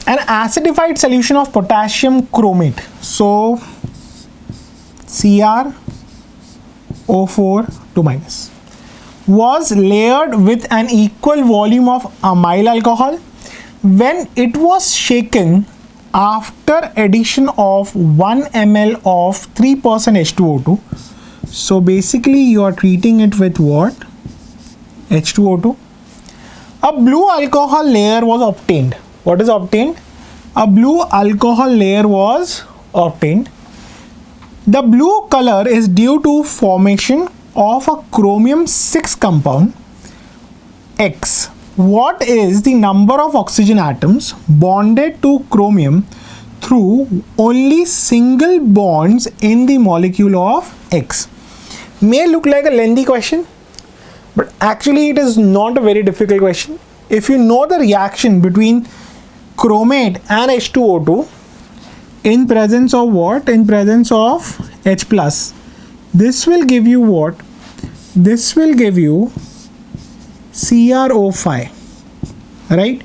An acidified solution of potassium chromate, so CrO4 2 minus, was layered with an equal volume of amyl alcohol when it was shaken after addition of 1 ml of 3% H2O2. So basically you are treating it with what? H2O2. A blue alcohol layer was obtained. What is obtained? A blue alcohol layer was obtained. The blue color is due to formation of a chromium 6 compound X. What is the number of oxygen atoms bonded to chromium through only single bonds in the molecule of X? May look like a lengthy question, but actually it is not a very difficult question. If you know the reaction between chromate and H2O2 in presence of what? In presence of H plus, this will give you what? This will give you CrO5, right?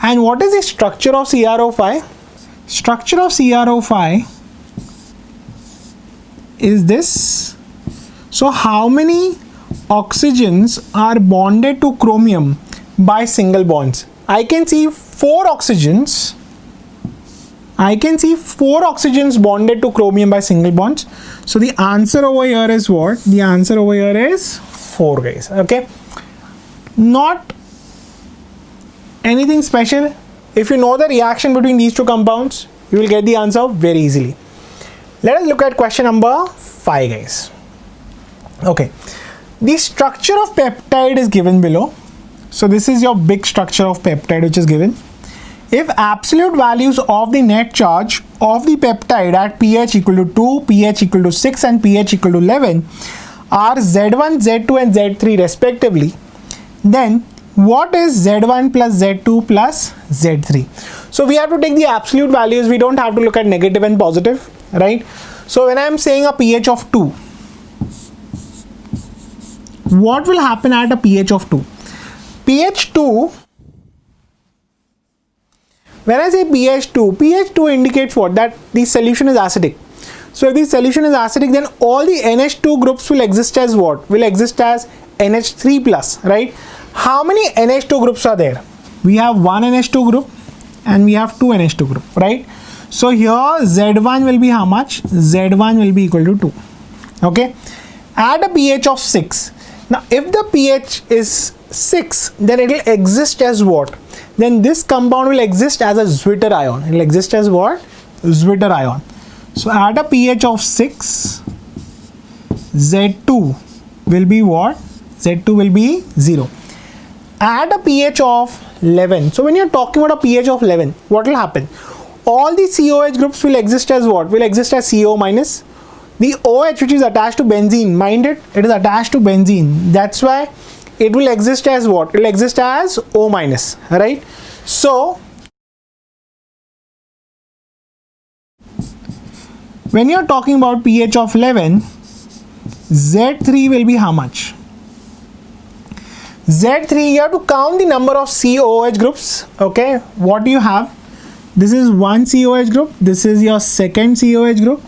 And what is the structure of CrO5? Structure of CrO5 is this. So how many oxygens are bonded to chromium by single bonds? I can see 4 oxygens. I can see 4 oxygens bonded to chromium by single bonds. So the answer over here is what? The answer over here is 4, guys. Okay. Not anything special. If you know the reaction between these two compounds, you will get the answer very easily. Let us look at question number 5, guys. Okay. The structure of peptide is given below. So this is your big structure of peptide which is given. If absolute values of the net charge of the peptide at pH equal to 2, pH equal to 6 and pH equal to 11 are Z1, Z2 and Z3 respectively, then what is Z1 plus Z2 plus Z3? So we have to take the absolute values. We don't have to look at negative and positive, right? So when I am saying a pH of 2, what will happen at a pH of 2? pH 2, when I say pH 2, pH 2 indicates what? That the solution is acidic. So if the solution is acidic, then all the NH2 groups will exist as what? Will exist as NH3 plus, right? How many NH2 groups are there? We have one NH2 group and we have two NH2 group, right? So here Z1 will be how much? Z1 will be equal to 2. Okay. At a pH of 6. Now if the pH is 6, then it will exist as what? Then this compound will exist as a Zwitter ion. It will exist as what? Zwitter ion. So at a pH of 6, Z2 will be what? Z2 will be 0. At a pH of 11, so when you are talking about a pH of 11, what will happen? All the COH groups will exist as what? Will exist as CO minus. The OH which is attached to benzene, mind it, it is attached to benzene. That's why it will exist as what? It will exist as O minus, right? So when you are talking about pH of 11, Z3 will be how much? Z3, you have to count the number of COH groups. Okay, what do you have? This is one COH group, this is your second COH group,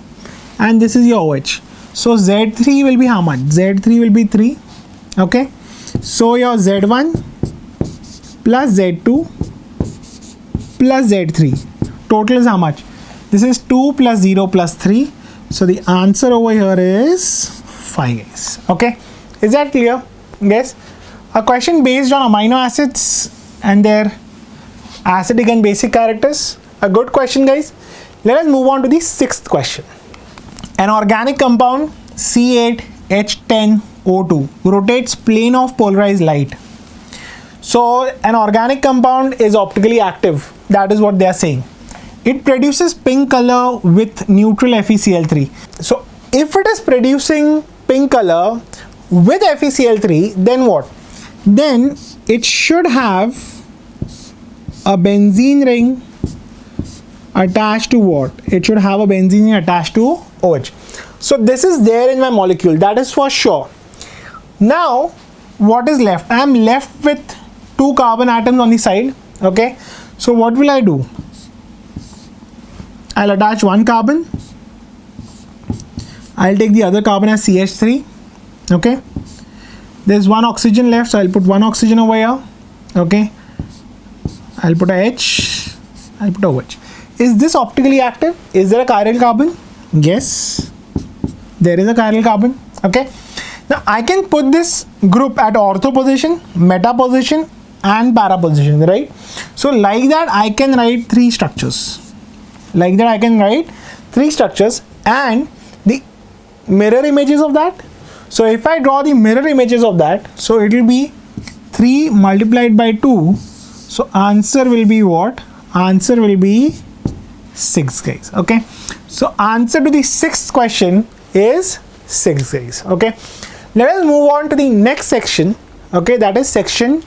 and this is your OH. So Z3 will be how much? Z3 will be 3. Okay, so your Z1 plus Z2 plus Z3 total is how much? This is 2 plus 0 plus 3. So the answer over here is 5, guys. Okay, is that clear? Yes. A question based on amino acids and their acidic and basic characters. A good question, guys. Let us move on to the 6th question. An organic compound C8H10O2 rotates plane of polarized light. So an organic compound is optically active. That is what they are saying. It produces pink color with neutral FeCl3. So if it is producing pink color with FeCl3, then what? Then it should have a benzene ring attached to what? It should have a benzene ring attached to OH. So this is there in my molecule, that is for sure. Now what is left? I am left with 2 carbon atoms on the side. Okay, so what will I do? I'll attach one carbon. I'll take the other carbon as CH3. Okay, there's one oxygen left, so I'll put one oxygen over here. Okay, I'll put a H, I'll put a OH. Is this optically active? Is there a chiral carbon? Yes, there is a chiral carbon. Okay, now I can put this group at ortho position, meta position and para position, right? So like that I can write three structures. Like that I can write three structures and the mirror images of that. So if I draw the mirror images of that, so it will be 3 multiplied by 2. So answer will be what? Answer will be 6, guys. Okay, so answer to the sixth question is 6, guys. Okay, let us move on to the next section. Okay, that is section